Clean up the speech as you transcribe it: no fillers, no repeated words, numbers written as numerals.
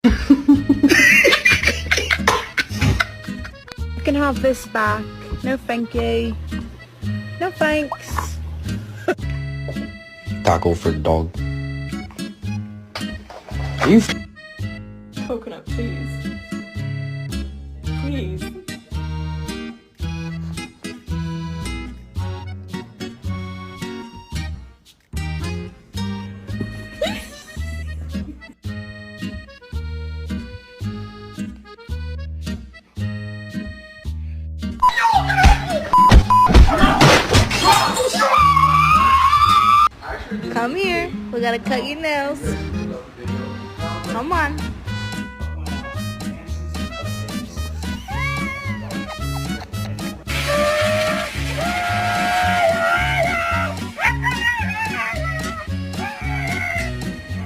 You can have this back. No thank you. No thanks. Taco for dog. Are you Coconut, please. Please. Come here. We gotta cut your nails. Come on.